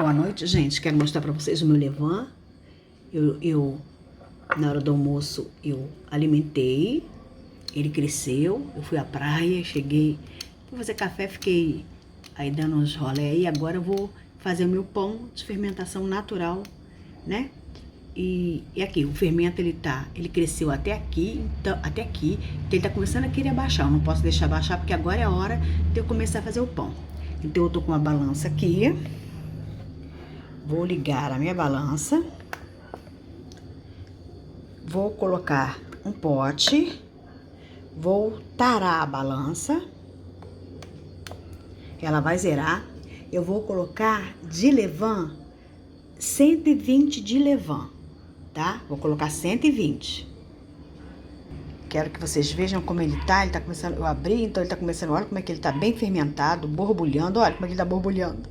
Boa noite, gente. Quero mostrar pra vocês o meu levain. Na hora do almoço, eu alimentei. Ele cresceu. Eu fui à praia, cheguei, fui fazer café, fiquei aí dando uns rolê aí. Agora eu vou fazer o meu pão de fermentação natural, né? E aqui, o fermento, ele cresceu até aqui, então ele tá começando a querer abaixar. Eu não posso deixar abaixar, porque agora é a hora de eu começar a fazer o pão. Então, eu tô com uma balança aqui. Vou ligar a minha balança. Vou colocar um pote. Vou tarar a balança. Ela vai zerar. Eu vou colocar de levain 120 de levain, tá? Vou colocar 120. Quero que vocês vejam como ele tá começando, eu abri, então ele tá começando, olha como é que ele tá bem fermentado, borbulhando, olha como é que ele tá borbulhando.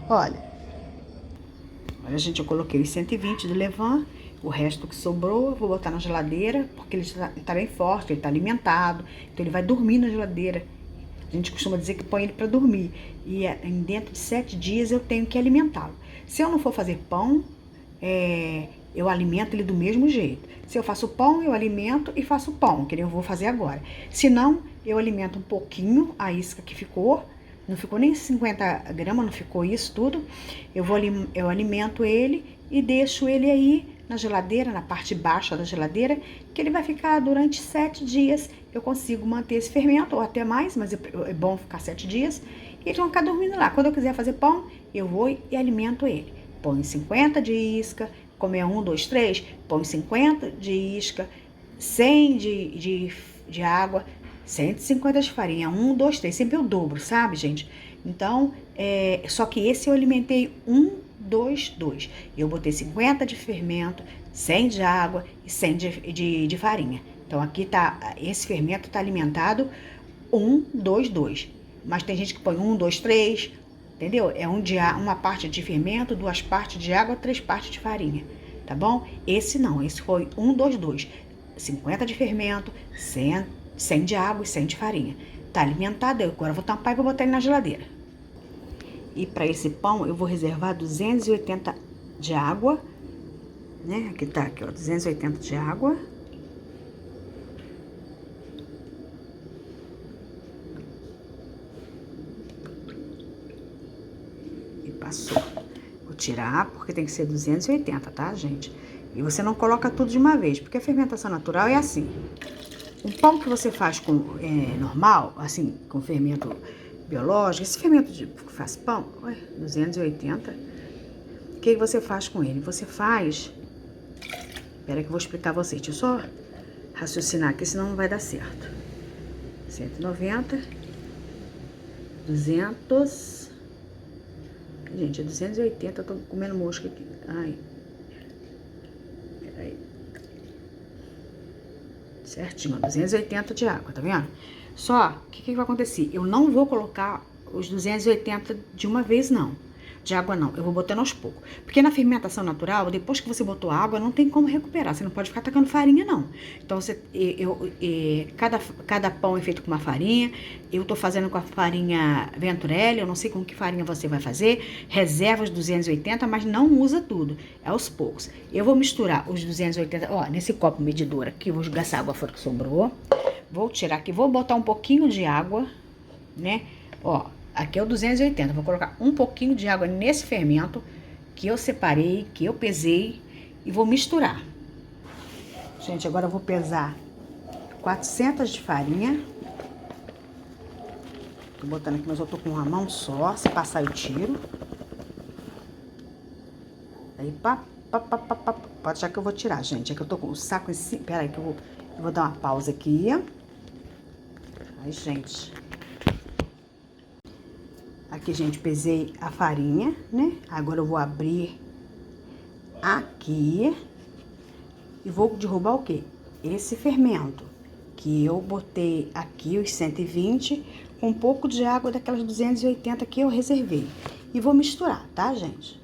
Olha, gente, eu coloquei os 120 de levain, o resto que sobrou eu vou botar na geladeira, porque ele tá bem forte, ele tá alimentado, então ele vai dormir na geladeira. A gente costuma dizer que põe ele para dormir, e dentro de 7 dias eu tenho que alimentá-lo. Se eu não for fazer pão, eu alimento ele do mesmo jeito. Se eu faço pão, eu alimento e faço pão, que nem eu vou fazer agora. Se não, eu alimento um pouquinho a isca que ficou, não ficou nem 50 gramas, não ficou isso tudo. Eu alimento ele e deixo ele aí na geladeira, na parte baixa da geladeira, que ele vai ficar durante 7 dias. Eu consigo manter esse fermento, ou até mais, mas é bom ficar 7 dias. E eles vão ficar dormindo lá. Quando eu quiser fazer pão, eu vou e alimento ele. Põe 50 de isca, como é 1, 2, 3, põe 50 de isca, 100 de água, 150 de farinha, 1, 2, 3, sempre eu dobro, sabe, gente? Então, só que esse eu alimentei 1, 2, 2. Eu botei 50 de fermento, 100 de água e 100 de farinha. Então, aqui tá, esse fermento tá alimentado 1, 2, 2. Mas tem gente que põe 1, 2, 3, entendeu? É uma parte de fermento, 2 partes de água, 3 partes de farinha, tá bom? Esse não, esse foi 1, 2, 2. 50 de fermento, 100 de água e 100 de farinha. Tá alimentado, agora eu vou tampar e vou botar ele na geladeira. E para esse pão eu vou reservar 280 de água, né? Aqui tá, aqui ó, 280 de água. E passou. Vou tirar, porque tem que ser 280, tá, gente? E você não coloca tudo de uma vez, porque a fermentação natural é assim. Um pão que você faz com normal, assim, com fermento biológico, esse fermento que faz pão, 280, o que você faz com ele? Você faz, espera que eu vou explicar a vocês, deixa eu só raciocinar aqui, senão não vai dar certo. 190, 200, gente, é 280, eu tô comendo mosca aqui, ai, peraí, certinho, 280 de água, tá vendo? Só, o que vai acontecer? Eu não vou colocar os 280 de uma vez, não. De água, não. Eu vou botando aos poucos. Porque na fermentação natural, depois que você botou água, não tem como recuperar. Você não pode ficar tacando farinha, não. Então, cada pão é feito com uma farinha. Eu tô fazendo com a farinha Venturelli. Eu não sei com que farinha você vai fazer. Reserva os 280, mas não usa tudo. É aos poucos. Eu vou misturar os 280, ó, nesse copo medidor aqui. Eu vou jogar essa água fora que sobrou. Vou tirar aqui, vou botar um pouquinho de água, né? Ó, aqui é o 280, vou colocar um pouquinho de água nesse fermento que eu separei, que eu pesei e vou misturar. Gente, agora eu vou pesar 400 de farinha. Tô botando aqui, mas eu tô com uma mão só, se passar eu tiro. Aí, pode achar que eu vou tirar, gente. É que eu tô com o saco em cima, pera aí que eu vou dar uma pausa aqui. Ai, gente. Aqui, gente, pesei a farinha, né? Agora eu vou abrir aqui e vou derrubar o quê? Esse fermento que eu botei aqui, os 120, com um pouco de água daquelas 280 que eu reservei. E vou misturar, tá, gente?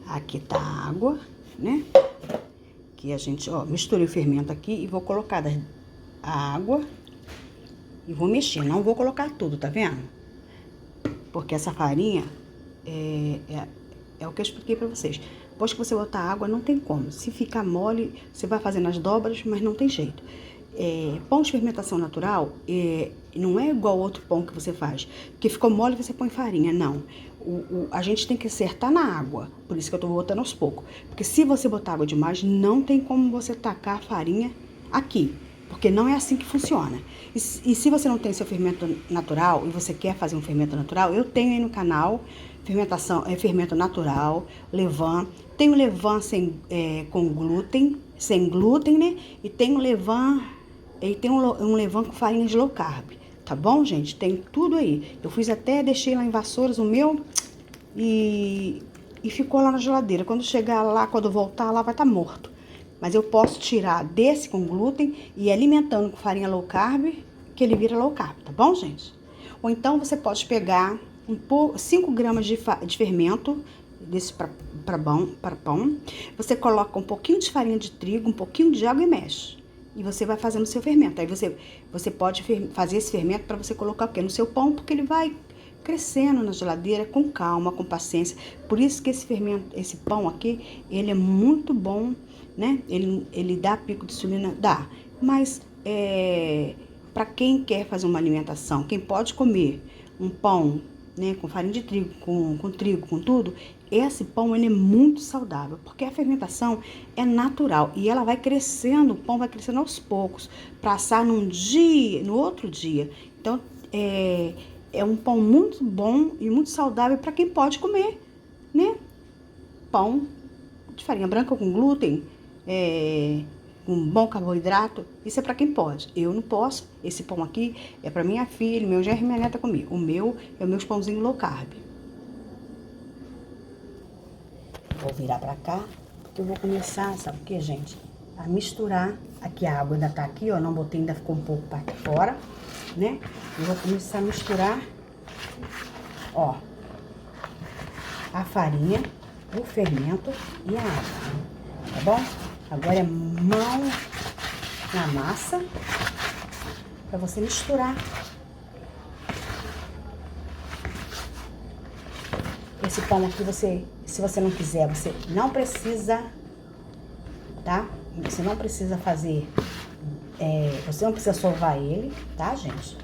Aqui tá a água, né? Que a gente, ó, misturei o fermento aqui e vou colocar a água e vou mexer. Não vou colocar tudo, tá vendo? Porque essa farinha é o que eu expliquei pra vocês. Depois que você botar água, não tem como. Se ficar mole, você vai fazendo as dobras, mas não tem jeito. Pão de fermentação natural não é igual ao outro pão que você faz. Que ficou mole, você põe farinha. Não. A gente tem que acertar na água. Por isso que eu tô botando aos poucos. Porque se você botar água demais, não tem como você tacar a farinha aqui. Porque não é assim que funciona. E se você não tem seu fermento natural e você quer fazer um fermento natural, eu tenho aí no canal fermento natural, levain. Tem o levain com glúten, sem glúten, né? E tem o levain, um levain com farinhas low carb. Tá bom, gente? Tem tudo aí. Eu fiz até, deixei lá em Vassouras o meu e ficou lá na geladeira. Quando chegar lá, quando eu voltar lá, vai estar morto. Mas eu posso tirar desse com glúten e ir alimentando com farinha low carb, que ele vira low carb, tá bom, gente? Ou então você pode pegar 5 gramas de fermento desse para pão. Você coloca um pouquinho de farinha de trigo, um pouquinho de água e mexe. E você vai fazendo o seu fermento. Aí você pode fazer esse fermento para você colocar o quê? No seu pão, porque ele vai crescendo na geladeira com calma, com paciência. Por isso que esse pão aqui, ele é muito bom, né? Ele dá pico de insulina? Dá. Mas para quem quer fazer uma alimentação, quem pode comer um pão, né, com farinha de trigo, com trigo, com tudo, esse pão ele é muito saudável, porque a fermentação é natural e ela vai crescendo, o pão vai crescendo aos poucos, para assar num dia, no outro dia. Então, é um pão muito bom e muito saudável para quem pode comer, né? Pão de farinha branca com glúten, um bom carboidrato, isso é para quem pode. Eu não posso. Esse pão aqui é para minha filha, meu genro e minha neta comer. O meu é o meus pãozinhos low carb. Vou virar para cá, porque eu vou começar, sabe o que, gente? A misturar. Aqui a água ainda tá aqui, ó, não botei, ainda ficou um pouco para fora, né? Eu vou começar a misturar, ó, a farinha, o fermento e a água, tá bom? Agora é mão na massa para você misturar. Esse pão aqui, se você não quiser, você não precisa, tá? Você não precisa fazer, você não precisa sovar ele, tá, gente?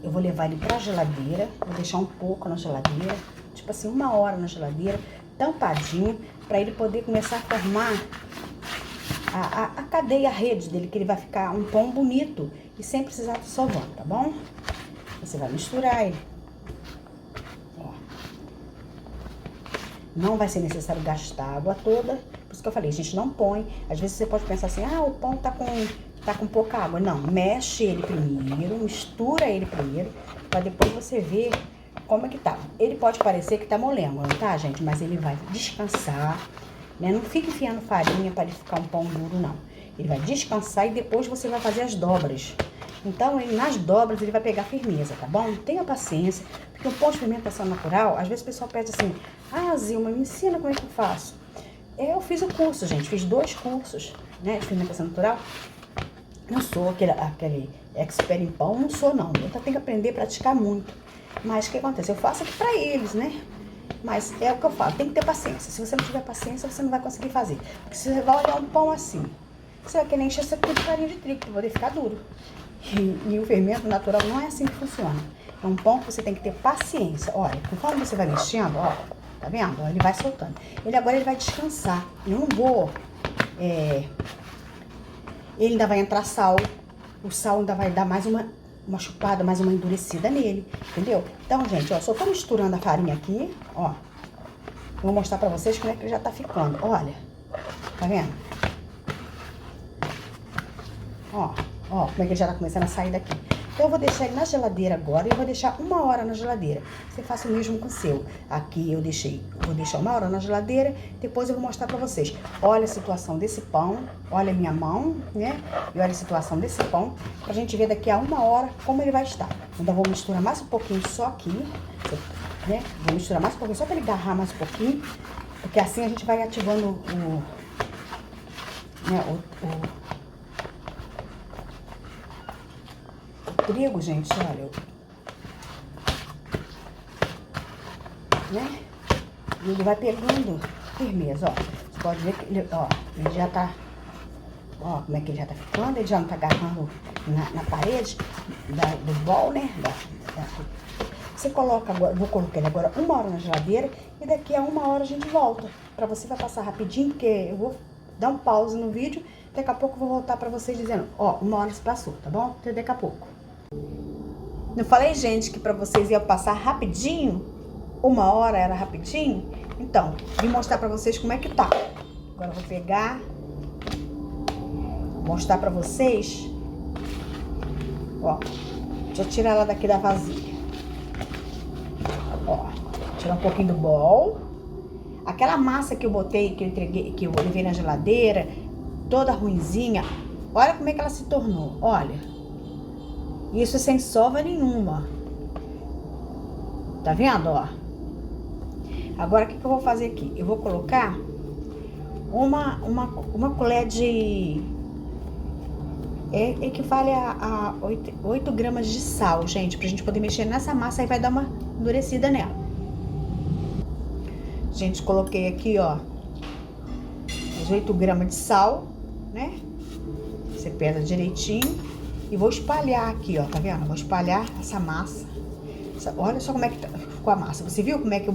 Eu vou levar ele pra geladeira, vou deixar um pouco na geladeira, tipo assim, 1 hora na geladeira, tampadinho, para ele poder começar a formar a cadeia, a rede dele, que ele vai ficar um pão bonito e sem precisar de sovão, tá bom? Você vai misturar ele. Ó. Não vai ser necessário gastar a água toda, por isso que eu falei, a gente não põe. Às vezes você pode pensar assim, o pão tá com pouca água. Não, mexe ele primeiro, mistura ele primeiro, para depois você ver como é que tá. Ele pode parecer que tá molengo, não tá, gente? Mas ele vai descansar, né? Não fique enfiando farinha para ele ficar um pão duro, não. Ele vai descansar e depois você vai fazer as dobras. Então, nas dobras ele vai pegar firmeza, tá bom? Tenha paciência, porque o pão de fermentação natural, às vezes o pessoal pede assim, Zilma, me ensina como é que eu faço. Eu fiz o curso, gente, fiz 2 cursos, né, de fermentação natural. Não sou aquele expert em pão, não sou, não. Eu tenho que aprender a praticar muito. Mas o que acontece? Eu faço aqui pra eles, né? Mas é o que eu falo, tem que ter paciência. Se você não tiver paciência, você não vai conseguir fazer. Porque você vai olhar um pão assim, você vai querer encher essa de farinha de trigo para poder ficar duro. E o fermento natural não é assim que funciona. É um pão que você tem que ter paciência. Olha, conforme você vai mexendo, ó, tá vendo? Ele vai soltando. Agora ele vai descansar. Eu não vou... Ele ainda vai entrar sal. O sal ainda vai dar mais uma chupada, mais uma endurecida nele, entendeu? Então, gente, ó, só tô misturando a farinha aqui, ó. Vou mostrar pra vocês como é que ele já tá ficando. Olha, tá vendo? Ó, como é que ele já tá começando a sair daqui. Então, eu vou deixar ele na geladeira agora e eu vou deixar 1 hora na geladeira. Você faça o mesmo com o seu. Aqui eu vou deixar 1 hora na geladeira, depois eu vou mostrar pra vocês. Olha a situação desse pão, olha a minha mão, né? E olha a situação desse pão, pra gente ver daqui a 1 hora como ele vai estar. Ainda vou misturar mais um pouquinho só aqui, né? Vou misturar mais um pouquinho, só pra ele agarrar mais um pouquinho, porque assim a gente vai ativando o trigo, gente, olha. né? E ele vai pegando firmeza, ó. Você pode ver que ele, ó, ele já tá, ó, como é que ele já tá ficando, ele já não tá agarrando na parede do bol, né? Você coloca agora, vou colocar ele agora 1 hora na geladeira e daqui a 1 hora a gente volta. Pra você vai passar rapidinho, porque eu vou dar um pause no vídeo, daqui a pouco eu vou voltar pra vocês dizendo, ó, 1 hora se passou, tá bom? Até daqui a pouco. Não falei, gente, que pra vocês ia passar rapidinho? 1 hora era rapidinho? Então, vim mostrar pra vocês como é que tá. Agora eu vou pegar, mostrar pra vocês. Ó, deixa eu tirar ela daqui da vasilha. Ó, tirar um pouquinho do bol. Aquela massa que eu botei, que eu entreguei, que eu levei na geladeira, toda ruinzinha, olha como é que ela se tornou, olha. Isso sem sova nenhuma. Tá vendo, ó? Agora, o que eu vou fazer aqui? Eu vou colocar uma colher de... equivale a 8 gramas de sal, gente, pra gente poder mexer nessa massa e vai dar uma endurecida nela. Gente, coloquei aqui, ó, os 8 gramas de sal, né? Você pesa direitinho e vou espalhar aqui, ó, tá vendo? Vou espalhar essa massa. Olha só como é que ficou a massa. Você viu como é que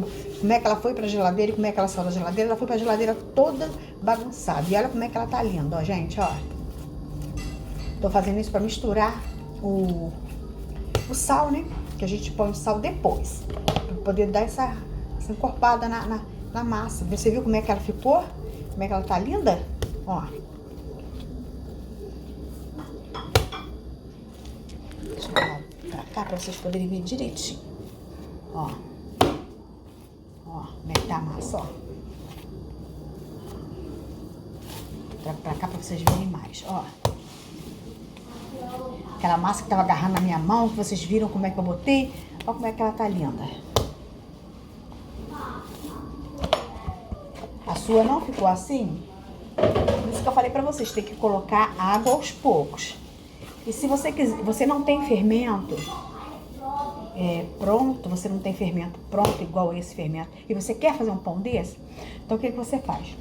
ela foi pra geladeira e como é que ela saiu da geladeira? Ela foi pra geladeira toda bagunçada. E olha como é que ela tá linda, ó, gente, ó. Tô fazendo isso pra misturar o sal, né? Que a gente põe o sal depois. Pra poder dar essa encorpada na massa. Você viu como é que ela ficou? Como é que ela tá linda? Ó. Deixa eu dar pra cá pra vocês poderem ver direitinho. Ó. Ó, como é que tá a massa, ó. Pra cá pra vocês verem mais, ó. Aquela massa que tava agarrando na minha mão, que vocês viram como é que eu botei. Olha como é que ela tá linda. A sua não ficou assim? Por isso que eu falei pra vocês, tem que colocar água aos poucos. E se você quiser, você não tem fermento pronto, você não tem fermento pronto igual esse fermento, e você quer fazer um pão desse, então o que você faz?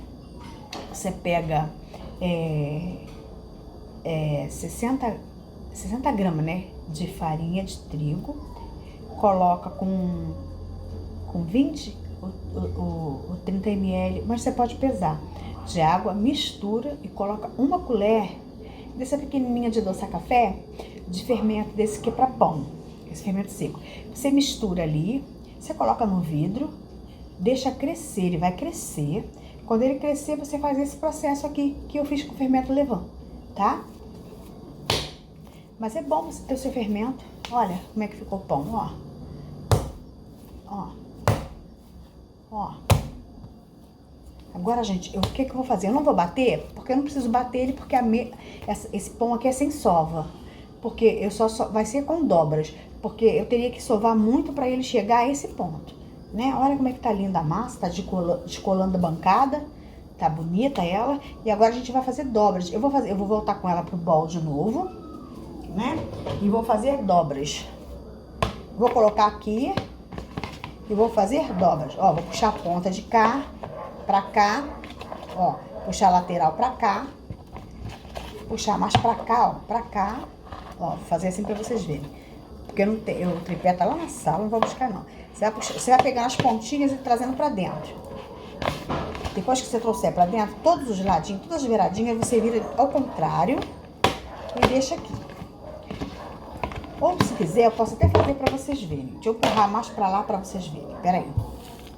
Você pega 60 gramas, né, de farinha de trigo, coloca com 20 ou 30 ml, mas você pode pesar, de água, mistura e coloca 1 colher dessa pequenininha de adoçar café, de fermento desse que é para pão, esse fermento seco. Você mistura ali, você coloca no vidro, deixa crescer, ele vai crescer. Quando ele crescer, você faz esse processo aqui que eu fiz com o fermento Levain, tá? Mas é bom você ter o seu fermento. Olha como é que ficou o pão, ó. Ó. Ó. Agora, gente, o que eu vou fazer? Eu não vou bater, porque eu não preciso bater ele, porque esse pão aqui é sem sova. Porque eu vai ser com dobras, porque eu teria que sovar muito para ele chegar a esse ponto, né? Olha como é que tá linda a massa, tá descolando a bancada, tá bonita ela. E agora a gente vai fazer dobras. Eu vou voltar com ela pro bol de novo, né? E vou fazer dobras. Vou colocar aqui e vou fazer dobras. Ó, vou puxar a ponta de cá pra cá, ó, puxar a lateral pra cá, puxar mais pra cá, ó, pra cá, ó, fazer assim pra vocês verem, porque eu não tenho, o tripé tá lá na sala, não vou buscar não. Você vai pegar as pontinhas e trazendo pra dentro. Depois que você trouxer pra dentro, todos os ladinhos, todas as beiradinhas, você vira ao contrário e deixa aqui. Ou se quiser, eu posso até fazer pra vocês verem. Deixa eu empurrar mais pra lá pra vocês verem. Pera aí.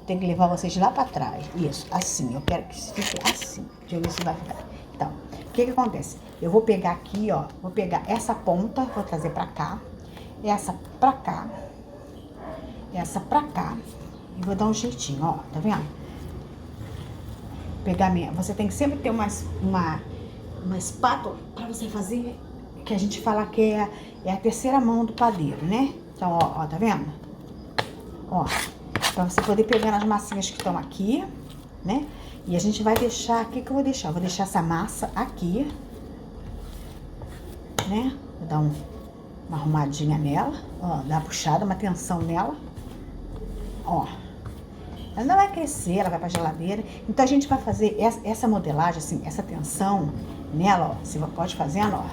Tem que levar vocês lá pra trás. Isso, assim. Eu quero que fique assim. Deixa eu ver se vai ficar. Então, o que acontece? Eu vou pegar aqui, ó. Vou pegar essa ponta, vou trazer pra cá. Essa pra cá. Essa pra cá. E vou dar um jeitinho, ó. Tá vendo? Pegar minha... Você tem que sempre ter uma espátula pra você fazer... Que a gente fala que é a terceira mão do padeiro, né? Então, ó, tá vendo? Ó, pra você poder pegar nas massinhas que estão aqui, né? E a gente vai deixar, o que eu vou deixar? Eu vou deixar essa massa aqui, né? Vou dar uma arrumadinha nela, ó, dar uma puxada, uma tensão nela, ó. Ela não vai crescer, ela vai pra geladeira. Então a gente vai fazer essa modelagem, assim, essa tensão nela, ó. Você pode fazendo, ó.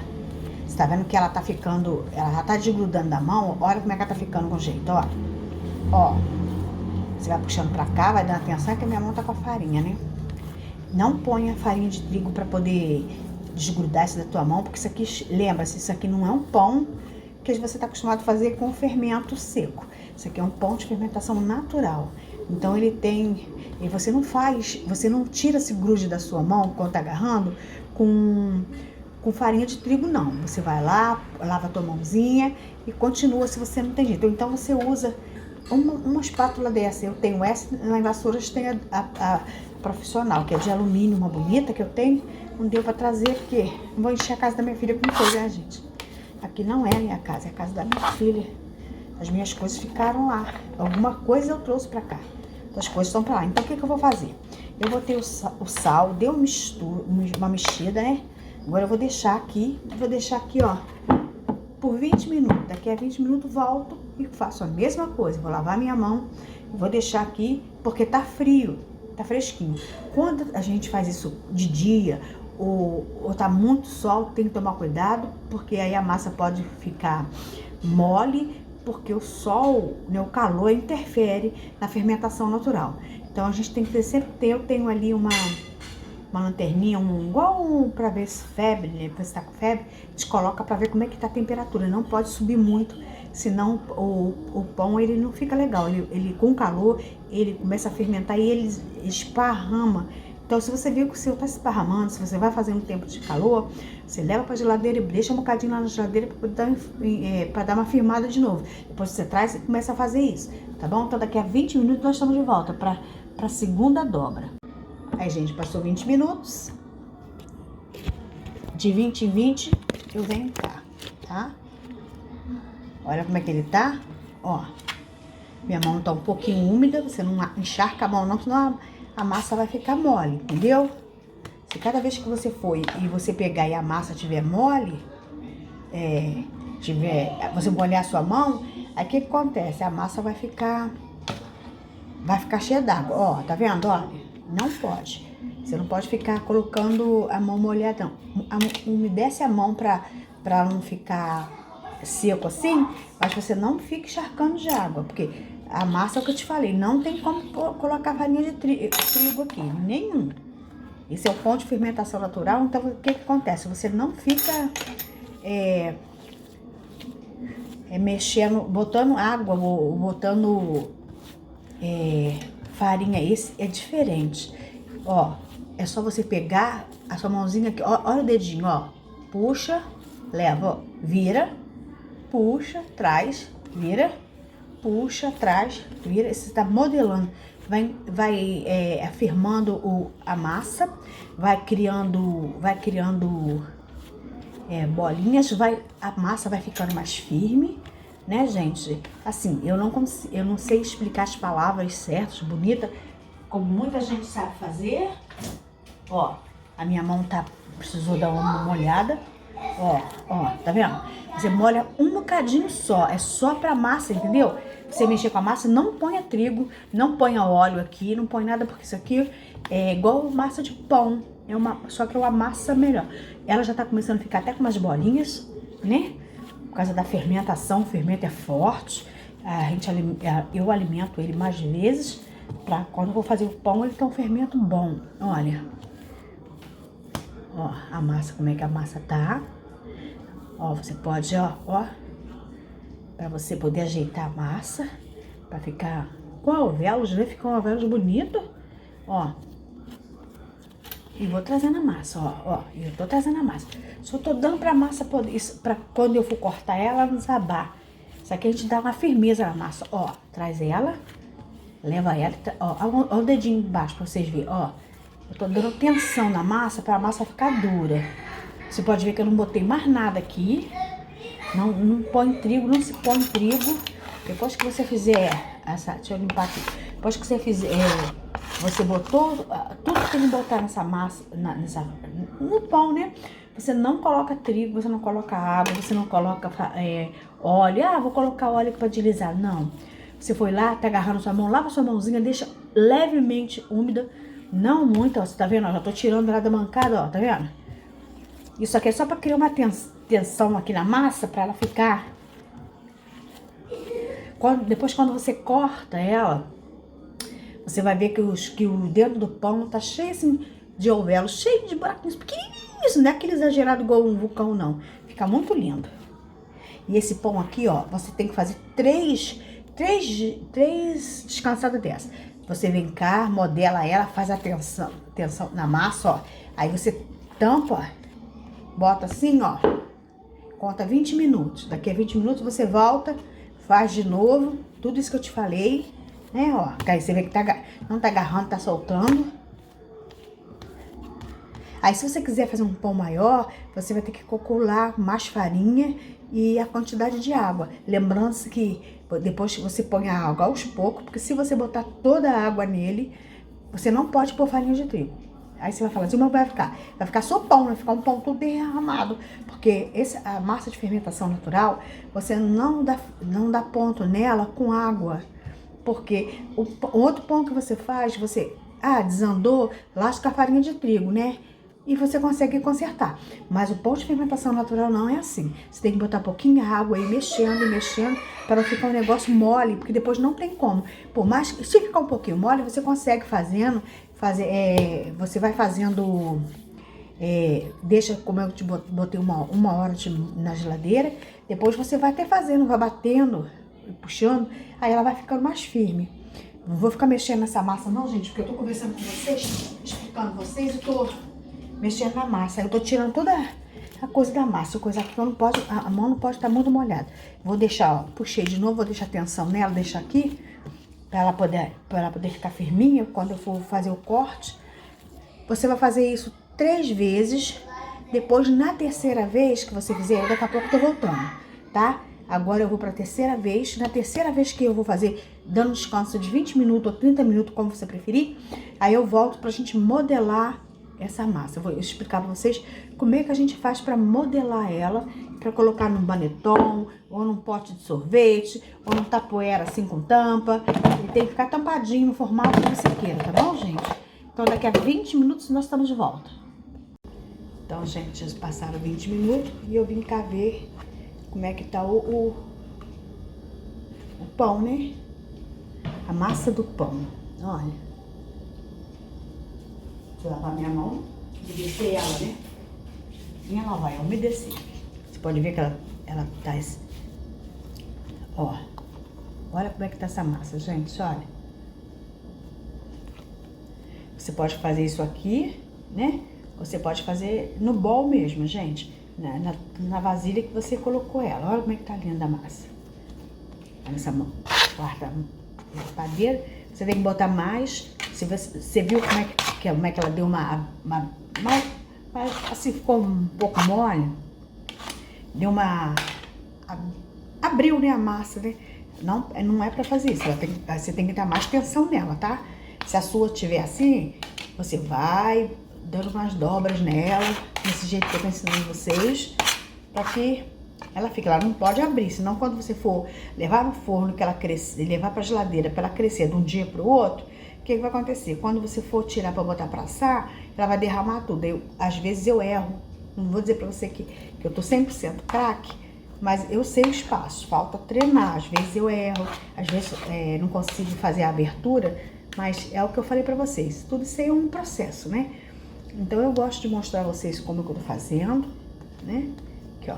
Você tá vendo que ela tá ficando, ela já tá desgrudando da mão. Olha como é que ela tá ficando com jeito, ó. Ó. Você vai puxando pra cá, vai dando atenção, que a minha mão tá com a farinha, né? Não ponha farinha de trigo pra poder desgrudar isso da tua mão, porque isso aqui, lembra-se, isso aqui não é um pão que você tá acostumado a fazer com fermento seco. Isso aqui é um pão de fermentação natural. Então ele tem, e você não tira esse grude da sua mão quando tá agarrando com farinha de trigo, não. Você vai lá, lava a tua mãozinha e continua se você não tem jeito. Então você usa uma espátula dessa. Eu tenho essa, lá em Vassouras tem a profissional, que é de alumínio, uma bonita que eu tenho. Não deu pra trazer, porque não vou encher a casa da minha filha com coisa, né, gente? Aqui não é a minha casa, é a casa da minha filha. As minhas coisas ficaram lá. Alguma coisa eu trouxe pra cá. Então, as coisas estão pra lá. Então, o que eu vou fazer? Eu vou ter o sal, dei uma mexida, né? Agora eu vou deixar aqui, ó, por 20 minutos. Daqui a 20 minutos volto e faço a mesma coisa. Vou lavar minha mão, vou deixar aqui, porque tá frio, tá fresquinho. Quando a gente faz isso de dia ou tá muito sol, tem que tomar cuidado, porque aí a massa pode ficar mole, porque o sol, né, o calor interfere na fermentação natural. Então a gente tem que sempre ter, eu tenho ali uma lanterninha, igual pra ver se febre, né? Pra você tá com febre, a gente coloca pra ver como é que tá a temperatura. Não pode subir muito, senão o pão ele não fica legal. Ele com calor, ele começa a fermentar e ele esparrama. Então, se você viu que o seu tá esparramando, se você vai fazer um tempo de calor, você leva pra geladeira e deixa um bocadinho lá na geladeira pra dar uma firmada de novo. Depois você traz e começa a fazer isso, tá bom? Então, daqui a 20 minutos nós estamos de volta pra segunda dobra. Aí, gente, passou 20 minutos. De 20 em 20, eu venho cá, tá? Olha como é que ele tá, ó. Minha mão tá um pouquinho úmida, você não encharca a mão não, senão a massa vai ficar mole, entendeu? Se cada vez que você for e você pegar e a massa tiver mole, você molhar a sua mão, aí o que acontece? A massa vai ficar cheia d'água, ó, tá vendo, ó? Não pode. Você não pode ficar colocando a mão molhada, não. Umedece a mão pra não ficar seco assim, mas você não fica encharcando de água, porque a massa, é o que eu te falei, não tem como colocar farinha de trigo aqui, nenhum. Esse é o ponto de fermentação natural, então o que acontece? Você não fica mexendo, botando água ou botando farinha, esse é diferente. Ó, é só você pegar a sua mãozinha aqui, ó, olha o dedinho, ó, puxa, leva, ó, vira, puxa, traz, vira, puxa, traz, vira. Você está modelando, vai afirmando a massa, vai criando bolinhas, a massa vai ficando mais firme, né, gente? Assim, eu não sei explicar as palavras certas, bonita, como muita gente sabe fazer. Ó, a minha mão precisou dar uma molhada. Ó, tá vendo? Você molha um bocadinho só, é só pra massa, entendeu? Você mexer com a massa, não ponha trigo, não ponha óleo aqui, não põe nada, porque isso aqui é igual massa de pão, só que é uma massa melhor. Ela já tá começando a ficar até com umas bolinhas, né? Por causa da fermentação, o fermento é forte, eu alimento ele mais vezes, pra quando eu vou fazer o pão, ele tem um fermento bom. Olha, ó, a massa, como é que a massa tá. Ó, você pode, ó, pra você poder ajeitar a massa, pra ficar com alvéolos, né? Fica um alvéolos bonito, ó. E vou trazendo a massa, ó, eu tô trazendo a massa. Só tô dando pra massa pra quando eu for cortar ela não desabar. Isso aqui a gente dá uma firmeza na massa, ó. Traz ela, leva ela, ó o dedinho embaixo pra vocês verem, ó. Eu tô dando tensão na massa pra massa ficar dura. Você pode ver que eu não botei mais nada aqui. Não põe trigo, não se põe trigo. Depois que você fizer deixa eu limpar aqui. Depois que você fizer, você botou tudo que tem que botar nessa massa, no pão, né? Você não coloca trigo, você não coloca água, você não coloca óleo. Vou colocar óleo aqui pra deslizar. Não. Você foi lá, tá agarrando sua mão, lava sua mãozinha, deixa levemente úmida, não muito, ó, você tá vendo? Ó, já tô tirando lá da mancada, ó, tá vendo? Isso aqui é só pra criar uma tensão aqui na massa, pra ela ficar... Depois, quando você corta ela, você vai ver que o dentro do pão tá cheio assim de ovelo, cheio de buraquinhos pequenininhos, não é aquele exagerado igual um vulcão, não. Fica muito lindo. E esse pão aqui, ó, você tem que fazer três descansadas dessa. Você vem cá, modela ela, faz a tensão na massa, ó. Aí você tampa, ó, bota assim, ó, conta 20 minutos. Daqui a 20 minutos você volta, faz de novo, tudo isso que eu te falei, né, ó. Aí você vê que não tá agarrando, tá soltando. Aí, se você quiser fazer um pão maior, você vai ter que calcular mais farinha e a quantidade de água. Lembrando que depois você põe a água aos poucos, porque se você botar toda a água nele, você não pode pôr farinha de trigo. Aí você vai falar assim, mas vai ficar só pão, vai ficar um pão todo derramado. Porque a massa de fermentação natural, você não dá ponto nela com água. Porque o outro pão que você faz, desandou, lasca a farinha de trigo, né? E você consegue consertar. Mas o pão de fermentação natural não é assim. Você tem que botar pouquinha água aí, mexendo, para não ficar um negócio mole, porque depois não tem como. Por mais que se ficar um pouquinho mole, você consegue você vai fazendo, deixa, como eu te botei uma hora na geladeira, depois você vai até fazendo, vai batendo, puxando, aí ela vai ficando mais firme. Não vou ficar mexendo nessa massa não, gente, porque eu tô conversando com vocês, explicando vocês, eu tô mexendo na massa. Eu tô tirando toda a coisa da massa. Coisa que não pode, a mão não pode estar muito molhada. Vou deixar, ó, puxei de novo, vou deixar atenção nela, deixar aqui, pra ela poder ficar firminha quando eu for fazer o corte. Você vai fazer isso 3 vezes. Depois, na terceira vez que você fizer, daqui a pouco eu tô voltando, tá? Agora eu vou pra terceira vez. Na terceira vez que eu vou fazer, dando descanso de 20 minutos ou 30 minutos, como você preferir, aí eu volto pra gente modelar essa massa. Eu vou explicar pra vocês como é que a gente faz pra modelar ela, pra colocar num baneton, ou num pote de sorvete, ou num tapoeira assim com tampa. Ele tem que ficar tampadinho no formato que você queira, tá bom, gente? Então daqui a 20 minutos nós estamos de volta. Então, gente, já passaram 20 minutos e eu vim cá ver como é que tá o pão, né? A massa do pão. Olha. Deixa eu lavar minha mão, umedecer ela, né? E ela vai umedecer. Você pode ver que ela tá... Ó, olha como é que tá essa massa, gente, olha. Você pode fazer isso aqui, né? Você pode fazer no bowl mesmo, gente. Na vasilha que você colocou ela. Olha como é que tá linda a massa. Olha essa mão. Quarta padeira. Você tem que botar mais. Você viu como é que ela deu assim, ficou um pouco mole. Deu abriu, né, a massa, né? Não é pra fazer isso. Você tem que dar mais tensão nela, tá? Se a sua tiver assim, você vai dando umas dobras nela, desse jeito que eu tô ensinando vocês, pra que ela fique. Ela não pode abrir, senão quando você for levar no forno, que ela crescer, levar pra geladeira pra ela crescer de um dia pro outro, o que vai acontecer? Quando você for tirar pra botar pra assar, ela vai derramar tudo. Às vezes eu erro. Não vou dizer pra você que eu tô 100% craque, mas eu sei o espaço. Falta treinar. Às vezes eu erro, às vezes não consigo fazer a abertura, mas é o que eu falei pra vocês. Tudo isso aí é um processo, né? Então eu gosto de mostrar a vocês como que eu tô fazendo, né? Aqui, ó.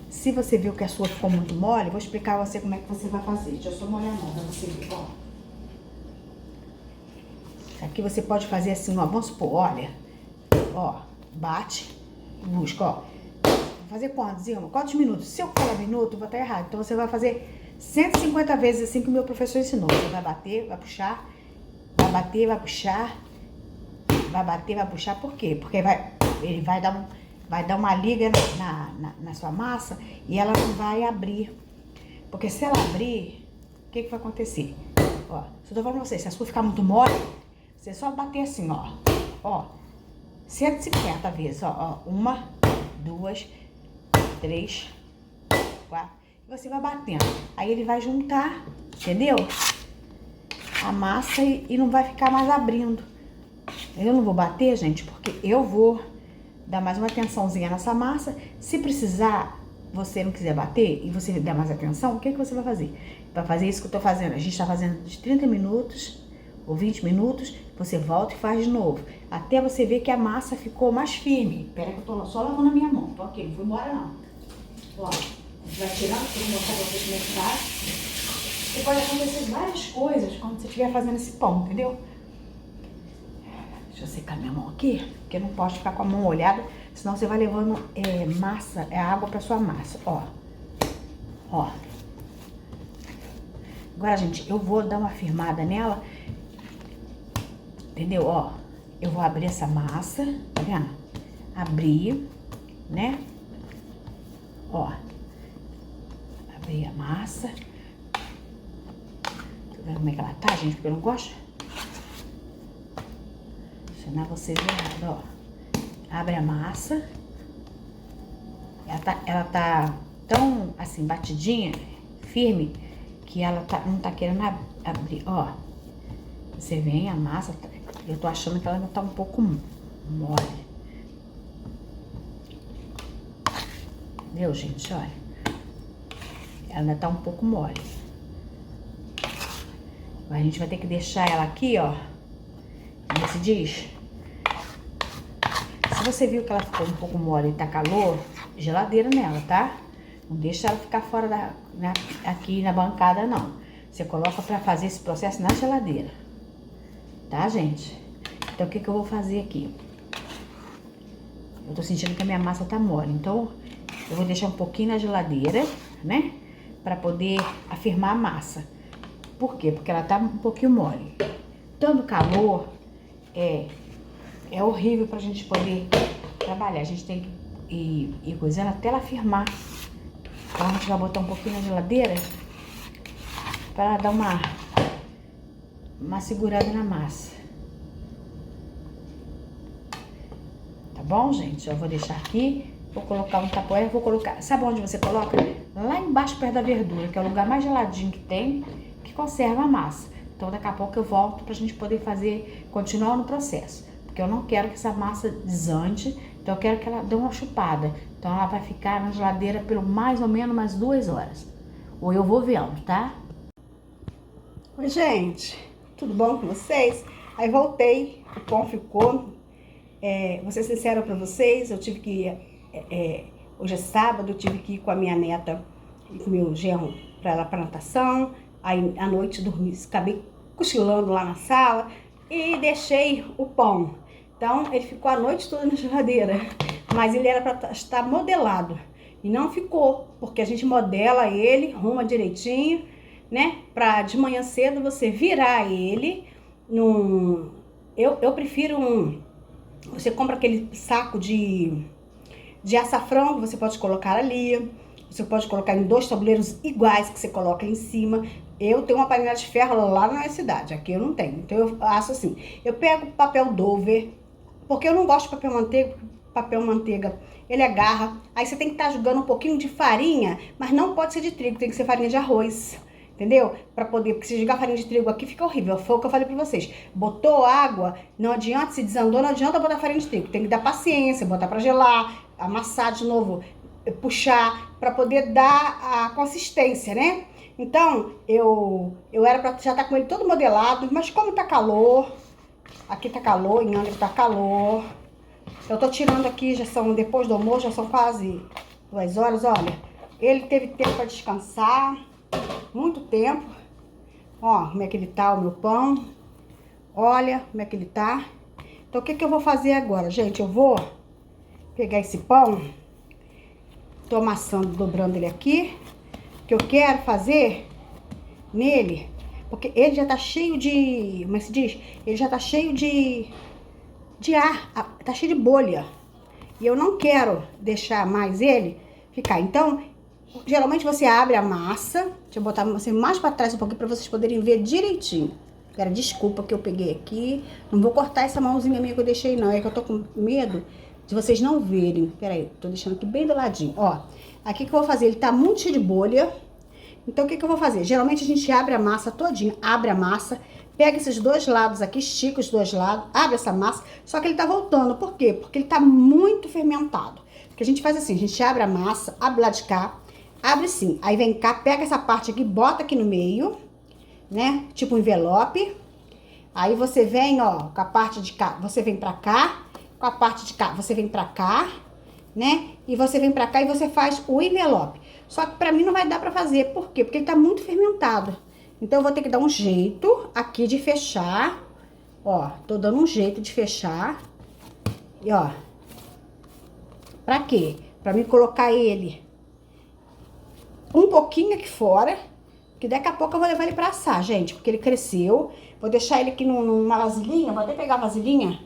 Se você viu que a sua ficou muito mole, vou explicar a você como é que você vai fazer. Deixa eu só molhar a mão pra você ver, ó. Aqui você pode fazer assim, ó, vamos supor, olha, ó, bate, busca, ó. Vou fazer quantos, Ilma? Quantos minutos? Se eu falar minuto, eu vou estar errado. Então você vai fazer 150 vezes assim que o meu professor ensinou. Você vai bater, vai puxar, vai bater, vai puxar, vai bater, vai puxar. Por quê? Porque ele vai dar uma liga na sua massa e ela não vai abrir. Porque se ela abrir, o que vai acontecer? Ó, se eu tô falando pra vocês, se a sua ficar muito mole, você só bater assim, ó. Ó, 150 vezes, ó. 1, 2, 3, 4. Você vai batendo. Aí ele vai juntar, entendeu? A massa e não vai ficar mais abrindo. Eu não vou bater, gente, porque eu vou dar mais uma atençãozinha nessa massa. Se precisar, você não quiser bater e você der mais atenção, o que você vai fazer? Para fazer isso que eu tô fazendo, a gente tá fazendo de 30 minutos ou 20 minutos, você volta e faz de novo. Até você ver que a massa ficou mais firme. Pera que eu tô só lavando a minha mão. Tô aqui, não fui embora não. Ó, a gente vai tirando, eu vou mostrar pra vocês como é que faz. E pode acontecer várias coisas quando você estiver fazendo esse pão, entendeu? Deixa eu secar minha mão aqui, porque não pode ficar com a mão molhada, senão você vai levando massa, água pra sua massa, ó. Ó. Agora, gente, eu vou dar uma firmada nela, entendeu? Ó, eu vou abrir essa massa, tá vendo? Abrir, né? Ó. Abrir a massa. Tá vendo como é que ela tá, gente? Porque eu não gosto. Ensinar vocês errado, ó. Abre a massa. Ela tá tão, assim, batidinha, firme, que ela não tá querendo abrir, ó. Você vem, a massa, eu tô achando que ela ainda tá um pouco mole. Entendeu, gente? Olha. Ela ainda tá um pouco mole. A gente vai ter que deixar ela aqui, ó. Como se diz? Se você viu que ela ficou um pouco mole e tá calor, geladeira nela, tá? Não deixa ela ficar fora aqui na bancada, não. Você coloca pra fazer esse processo na geladeira. Tá, gente? Então, o que eu vou fazer aqui? Eu tô sentindo que a minha massa tá mole. Então, eu vou deixar um pouquinho na geladeira, né? Pra poder afirmar a massa. Por quê? Porque ela tá um pouquinho mole. Tanto calor é horrível pra gente poder trabalhar. A gente tem que ir cozinhando até ela firmar. Então, a gente vai botar um pouquinho na geladeira para dar uma segurada na massa. Tá bom, gente? Eu vou deixar aqui, vou colocar um tapoé, vou colocar... Sabe onde você coloca? Lá embaixo, perto da verdura, que é o lugar mais geladinho que tem, que conserva a massa. Então, daqui a pouco eu volto pra gente poder continuar no processo. Porque eu não quero que essa massa desande, então eu quero que ela dê uma chupada. Então, ela vai ficar na geladeira pelo mais ou menos umas 2 horas. Ou eu vou vendo, tá? Oi, gente, tudo bom com vocês? Aí voltei, o pão ficou. Vou ser sincera pra vocês, eu tive que ir, hoje é sábado, eu tive que ir com a minha neta e com o meu genro pra ela pra natação. Aí à noite dormi, acabei cochilando lá na sala e deixei o pão. Então ele ficou a noite toda na geladeira, mas ele era pra estar modelado e não ficou, porque a gente modela ele, arruma direitinho, né? Pra de manhã cedo você virar ele num... Eu prefiro você compra aquele saco de açafrão, você pode colocar ali. Você pode colocar em 2 tabuleiros iguais que você coloca em cima. Eu tenho uma panela de ferro lá na minha cidade, aqui eu não tenho. Então eu faço assim, eu pego papel Dover, porque eu não gosto de papel manteiga, ele agarra. Aí você tem que estar jogando um pouquinho de farinha, mas não pode ser de trigo, tem que ser farinha de arroz. Entendeu? Porque se jogar farinha de trigo aqui fica horrível. Foi o que eu falei pra vocês. Botou água, não adianta, se desandou, não adianta botar farinha de trigo. Tem que dar paciência, botar pra gelar, amassar de novo, puxar, pra poder dar a consistência, né? Então, eu era pra já estar com ele todo modelado, mas como tá calor, aqui tá calor, em Angra tá calor. Eu tô tirando aqui, depois do almoço, já são quase 2 horas, olha. Ele teve tempo pra descansar. Muito tempo. Ó, como é que ele tá, o meu pão. Olha como é que ele tá. Então, o que eu vou fazer agora, gente? Eu vou pegar esse pão. Tô amassando, dobrando ele aqui. Que eu quero fazer nele. Porque ele já tá cheio de... Como é que se diz? Ele já tá cheio de ar. Tá cheio de bolha. E eu não quero deixar mais ele ficar. Então... Geralmente você abre a massa, deixa eu botar você mais pra trás um pouquinho pra vocês poderem ver direitinho. Desculpa que eu peguei aqui, não vou cortar essa mãozinha minha que eu deixei não, é que eu tô com medo de vocês não verem. Pera aí, tô deixando aqui bem do ladinho, ó. Aqui que eu vou fazer, ele tá muito cheio de bolha. Então, o que eu vou fazer? Geralmente a gente abre a massa todinha, abre a massa, pega esses dois lados aqui, estica os dois lados, abre essa massa, só que ele tá voltando. Por quê? Porque ele tá muito fermentado. Porque a gente faz assim, a gente abre a massa, abre lá de cá, abre sim. Aí vem cá, pega essa parte aqui, bota aqui no meio, né? Tipo um envelope. Aí você vem, ó, com a parte de cá, você vem pra cá, com a parte de cá, você vem pra cá, né? E você vem pra cá e você faz o envelope. Só que pra mim não vai dar pra fazer. Por quê? Porque ele tá muito fermentado. Então eu vou ter que dar um jeito aqui de fechar. Ó, tô dando um jeito de fechar. E ó. Pra quê? Pra mim colocar ele um pouquinho aqui fora. Que daqui a pouco eu vou levar ele pra assar, gente. Porque ele cresceu. Vou deixar ele aqui numa vasilhinha. Vou até pegar a vasilhinha.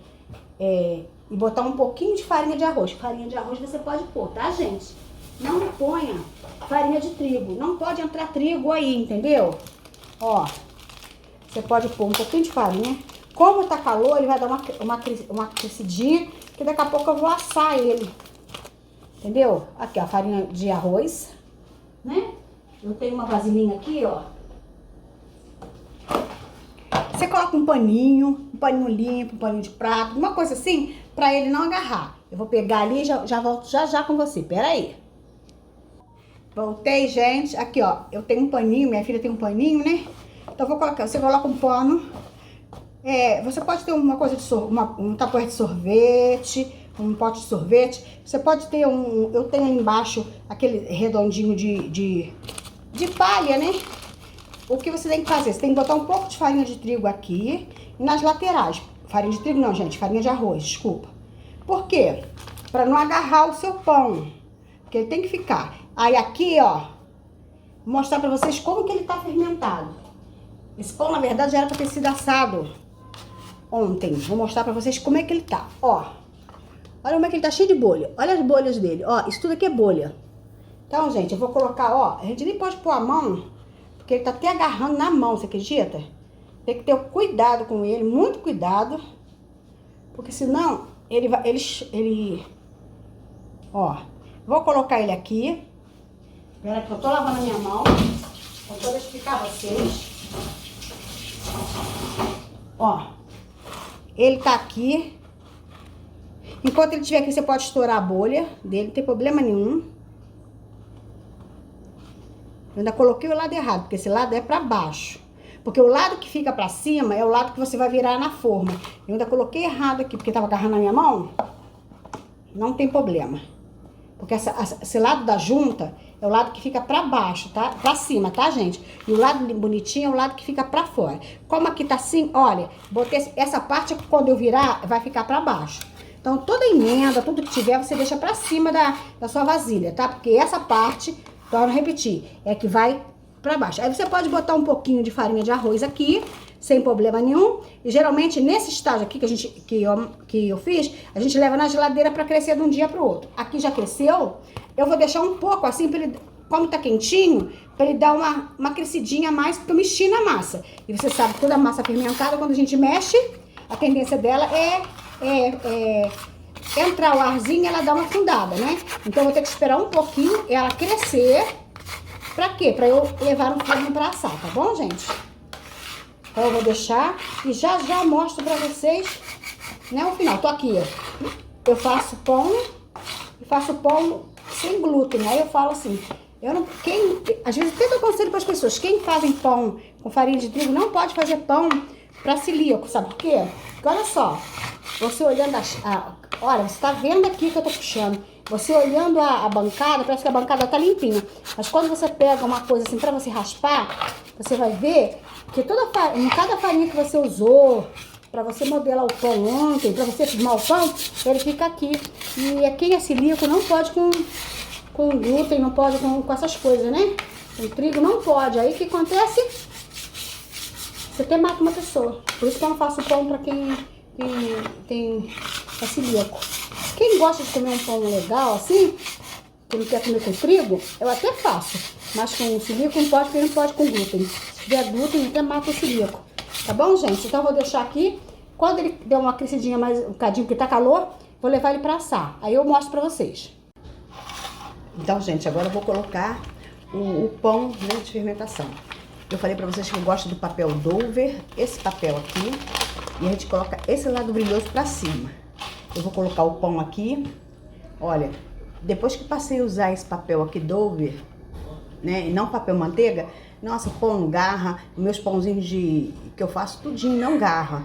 E botar um pouquinho de farinha de arroz. Farinha de arroz você pode pôr, tá, gente? Não ponha farinha de trigo. Não pode entrar trigo aí, entendeu? Ó, você pode pôr um pouquinho de farinha. Como tá calor, ele vai dar uma crescidinha, que daqui a pouco eu vou assar ele. Entendeu? Aqui, ó, farinha de arroz, né? Eu tenho uma vasilhinha aqui, ó. Você coloca um paninho limpo, um paninho de prato, uma coisa assim, pra ele não agarrar. Eu vou pegar ali e já volto já com você. Pera aí. Voltei, gente. Aqui, ó, eu tenho um paninho, minha filha tem um paninho, né? Então, eu vou colocar, você coloca um pano. Você pode ter uma coisa de um tapoer de sorvete, um pote de sorvete. Você pode ter eu tenho ali embaixo aquele redondinho de palha, né? O que você tem que fazer? Você tem que botar um pouco de farinha de trigo aqui e nas laterais. Farinha de trigo não, gente, farinha de arroz, desculpa. Por quê? Pra não agarrar o seu pão. Porque ele tem que ficar. Aí aqui, ó, vou mostrar pra vocês como que ele tá fermentado. Esse pão, na verdade, já era pra ter sido assado ontem. Vou mostrar pra vocês como é que ele tá, ó. Olha como é que ele tá cheio de bolha. Olha as bolhas dele, ó, isso tudo aqui é bolha. Então, gente, eu vou colocar, ó, a gente nem pode pôr a mão, porque ele tá até agarrando na mão, você acredita? Tem que ter cuidado com ele, muito cuidado, porque senão ó, vou colocar ele aqui. Espera que eu tô lavando a minha mão. Vou explicar a vocês. Ó, ele tá aqui. Enquanto ele estiver aqui, você pode estourar a bolha dele, não tem problema nenhum. Eu ainda coloquei o lado errado, porque esse lado é pra baixo. Porque o lado que fica pra cima é o lado que você vai virar na forma. Eu ainda coloquei errado aqui, porque tava agarrando na minha mão. Não tem problema. Porque esse lado da junta é o lado que fica pra baixo, tá? Pra cima, tá, gente? E o lado bonitinho é o lado que fica pra fora. Como aqui tá assim, olha, botei essa parte, quando eu virar, vai ficar pra baixo. Então, toda emenda, tudo que tiver, você deixa pra cima da sua vasilha, tá? Porque essa parte, torno a repetir, é que vai pra baixo. Aí você pode botar um pouquinho de farinha de arroz aqui, sem problema nenhum. E geralmente, nesse estágio aqui que eu fiz, a gente leva na geladeira pra crescer de um dia pro outro. Aqui já cresceu, eu vou deixar um pouco assim, pra ele, como tá quentinho, pra ele dar uma crescidinha a mais, porque eu mexi na massa. E você sabe que toda massa fermentada, quando a gente mexe, a tendência dela entrar o arzinho e ela dá uma afundada, né? Então, eu vou ter que esperar um pouquinho ela crescer. Pra quê? Pra eu levar no forno pra assar, tá bom, gente? Então, eu vou deixar e já mostro pra vocês, né, o final. Tô aqui, ó. Eu faço pão e faço pão sem glúten. Aí eu falo assim, às vezes até dou conselho pras pessoas, quem fazem pão com farinha de trigo não pode fazer pão pra celíaco, sabe por quê? Porque olha só, você olhando olha, você tá vendo aqui que eu tô puxando. Você olhando a bancada, parece que a bancada tá limpinha. Mas quando você pega uma coisa assim pra você raspar, você vai ver que cada farinha que você usou pra você modelar o pão ontem, pra você firmar o pão, ele fica aqui. E quem é celíaco não pode com glúten, não pode com essas coisas, né? O trigo não pode. Aí o que acontece? Você até mata uma pessoa. Por isso que eu não faço pão pra quem é celíaco. Quem gosta de comer um pão legal assim, que não quer comer com trigo, eu até faço. Mas com celíaco não pode, porque não pode com glúten. Se tiver glúten, até mata o celíaco. Tá bom, gente? Então eu vou deixar aqui. Quando ele der uma crescidinha mais um bocadinho, porque tá calor, vou levar ele pra assar. Aí eu mostro pra vocês. Então, gente, agora eu vou colocar o pão, né, de fermentação. Eu falei pra vocês que eu gosto do papel Dover, esse papel aqui, e a gente coloca esse lado brilhoso pra cima. Eu vou colocar o pão aqui. Olha, depois que passei a usar esse papel aqui Dover, né, e não papel manteiga, nossa, o pão não garra, meus pãozinhos que eu faço tudinho não garra.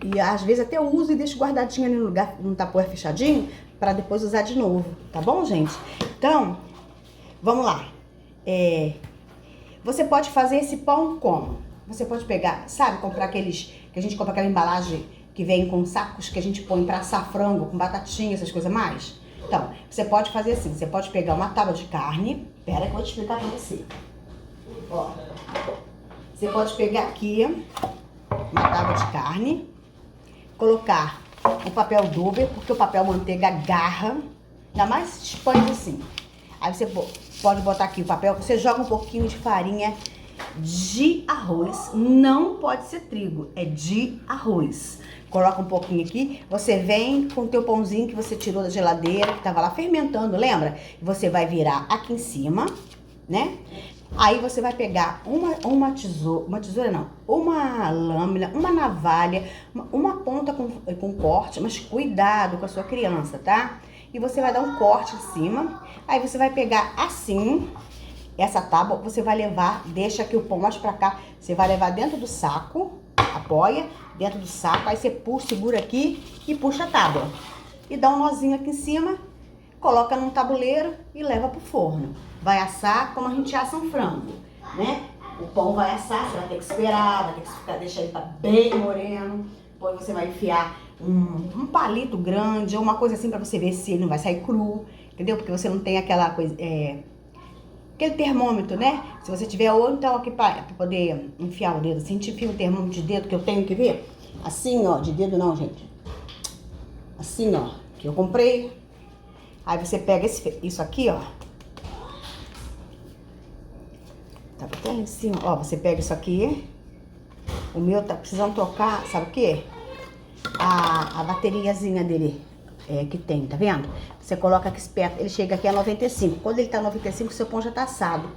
E às vezes até eu uso e deixo guardadinho ali no lugar, num tapoer fechadinho, para depois usar de novo, tá bom, gente? Então, vamos lá. Você pode fazer esse pão como? Você pode pegar, sabe, comprar aqueles, que a gente compra aquela embalagem que vem com sacos que a gente põe para assar frango, com batatinha, essas coisas mais? Então, você pode fazer assim, você pode pegar uma tábua de carne, pera que eu vou te explicar pra você. Ó, você pode pegar aqui uma tábua de carne, colocar o papel Dover, porque o papel manteiga garra, ainda mais esses pães assim. Aí você pode botar aqui o papel, você joga um pouquinho de farinha de arroz, não pode ser trigo, é de arroz. Coloca um pouquinho aqui, você vem com o teu pãozinho que você tirou da geladeira, que tava lá fermentando, lembra? Você vai virar aqui em cima, né? Aí você vai pegar uma tesoura não, uma lâmina, uma navalha, uma ponta com corte, mas cuidado com a sua criança, tá? E você vai dar um corte em cima, aí você vai pegar assim, essa tábua, você vai levar, deixa aqui o pão mais pra cá, você vai levar dentro do saco, apoia dentro do saco, aí você puxa, segura aqui e puxa a tábua. E dá um nozinho aqui em cima, coloca num tabuleiro e leva pro forno. Vai assar como a gente assa um frango, né? O pão vai assar, você vai ter que esperar, vai ter que deixar ele bem moreno. Depois você vai enfiar um palito grande ou uma coisa assim pra você ver se ele não vai sair cru, entendeu? Porque você não tem aquela coisa, aquele termômetro, né? Se você tiver ou então aqui pra poder enfiar o dedo, assim, a gente enfia o termômetro de dedo que eu tenho que ver. Assim, ó, de dedo não, gente. Assim, ó, que eu comprei. Aí você pega isso aqui, ó. Tá até lá em cima. Ó, você pega isso aqui. O meu tá precisando trocar, sabe o quê? A bateriazinha dele que tem, tá vendo? Você coloca aqui perto, ele chega aqui a 95. Quando ele tá 95, o seu pão já tá assado.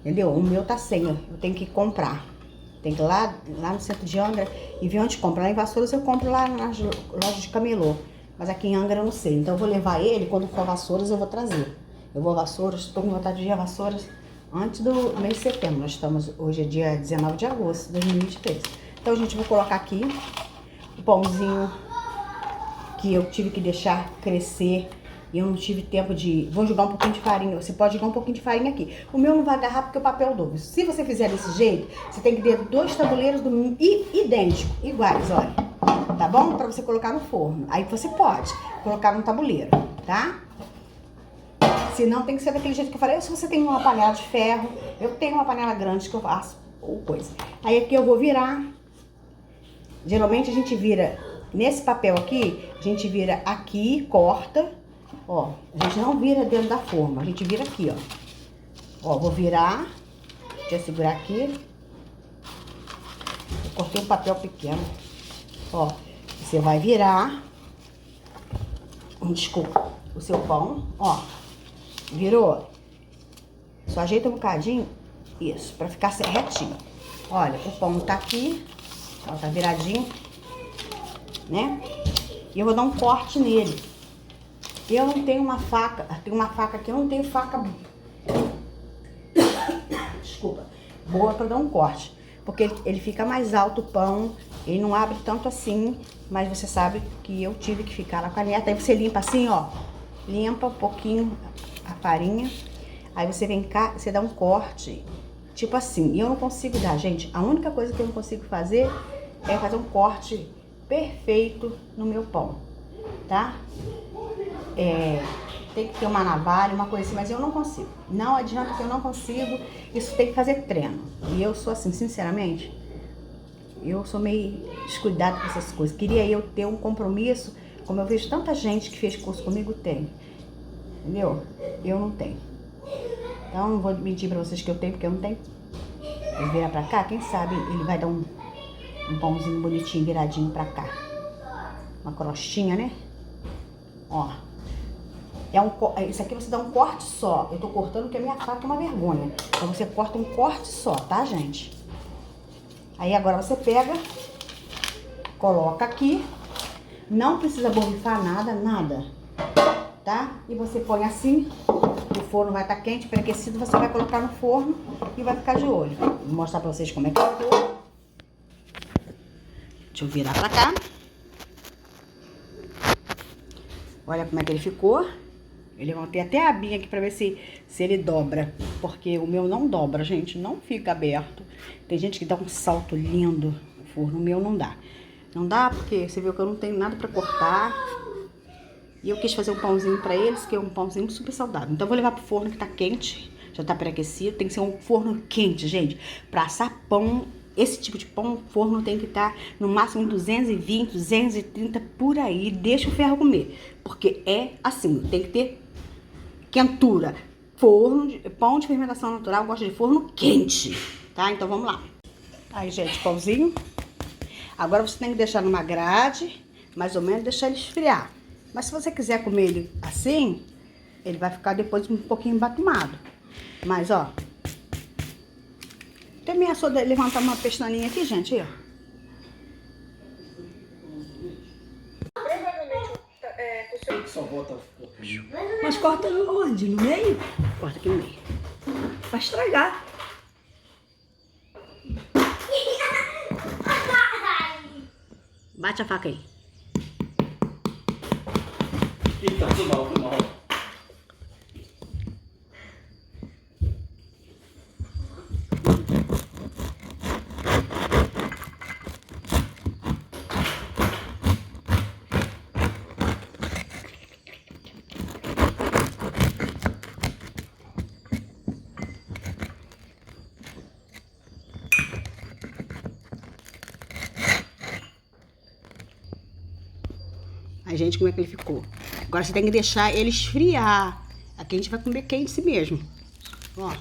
Entendeu? O meu tá 100, eu tenho que comprar. Tem que ir lá no centro de Angra e ver onde compra. Lá em Vassouras eu compro lá nas lojas de camelô. Mas aqui em Angra eu não sei. Então eu vou levar ele, quando for a Vassouras eu vou trazer. Eu vou a Vassouras, estou com vontade de ir a Vassouras antes do mês de setembro. Nós estamos, hoje é dia 19 de agosto de 2023. Então, gente, eu vou colocar aqui o pãozinho que eu tive que deixar crescer. E eu não tive tempo de... Vou jogar um pouquinho de farinha. Você pode jogar um pouquinho de farinha aqui. O meu não vai agarrar porque é o papel Dover. Se você fizer desse jeito, você tem que ter 2 tabuleiros idênticos, iguais, olha. Tá bom? Pra você colocar no forno. Aí você pode colocar no tabuleiro, tá? Se não, tem que ser daquele jeito que eu falei. Ou se você tem uma panela de ferro, eu tenho uma panela grande que eu faço ou coisa. Aí aqui eu vou virar. Geralmente a gente vira nesse papel aqui, a gente vira aqui, corta. Ó, a gente não vira dentro da forma, a gente vira aqui, ó. Ó, vou virar. Deixa eu segurar aqui. Eu cortei um papel pequeno. Ó, você vai virar. Desculpa, o seu pão, ó. Virou. Só ajeita um bocadinho. Isso, pra ficar retinho. Olha, o pão tá aqui. Ó, tá viradinho. Né? E eu vou dar um corte nele. Eu não tenho uma faca. Tem uma faca aqui, eu não tenho faca. Desculpa. Boa pra dar um corte. Porque ele fica mais alto o pão. Ele não abre tanto assim. Mas você sabe que eu tive que ficar lá com a neta. Aí você limpa assim, ó. Limpa um pouquinho a farinha. Aí você vem cá, você dá um corte. Tipo assim. E eu não consigo dar, gente. A única coisa que eu não consigo fazer é fazer um corte perfeito no meu pão. Tá? Tem que ter uma navalha, uma coisa assim, mas eu não consigo. Não adianta que eu não consigo. Isso tem que fazer treino. E eu sou assim, sinceramente, eu sou meio descuidada com essas coisas. Queria eu ter um compromisso, como eu vejo tanta gente que fez curso comigo tem. Entendeu? Eu não tenho. Então não vou mentir pra vocês que eu tenho, porque eu não tenho. Ele virar pra cá, quem sabe ele vai dar um pãozinho bonitinho viradinho pra cá. Uma crostinha, né? Ó. Isso aqui você dá um corte só. Eu tô cortando porque a minha faca é uma vergonha. Então você corta um corte só, tá, gente? Aí agora você pega, coloca aqui. Não precisa borrifar nada, tá? E você põe assim, o forno vai estar quente, pré-aquecido, você vai colocar no forno e vai ficar de olho. Vou mostrar pra vocês como é que ficou. Deixa eu virar pra cá. Olha como é que ele ficou. Eu levantei até a abinha aqui pra ver se ele dobra. Porque o meu não dobra, gente. Não fica aberto. Tem gente que dá um salto lindo no forno. O meu não dá. Não dá porque você viu que eu não tenho nada pra cortar. E eu quis fazer um pãozinho pra eles, que é um pãozinho super saudável. Então eu vou levar pro forno que tá quente. Já tá pré-aquecido. Tem que ser um forno quente, gente. Pra assar pão, esse tipo de pão, o forno tem que estar no máximo 220, 230 por aí. Deixa o ferro comer. Porque é assim, tem que ter quentura. Pão de fermentação natural gosta de forno quente, tá? Então vamos lá. Aí, gente, pãozinho. Agora você tem que deixar numa grade, mais ou menos, deixar ele esfriar. Mas se você quiser comer ele assim, ele vai ficar depois um pouquinho batumado. Mas, ó. Até me assou de levantar uma pestaninha aqui, gente, aí, ó. Só bota. Mas corta onde? No meio? Corta aqui no meio. Vai estragar. Bate a faca aí. Eita, foi mal. Aí, gente, como é que ele ficou? Agora você tem que deixar ele esfriar. Aqui a gente vai comer quente mesmo. Ó.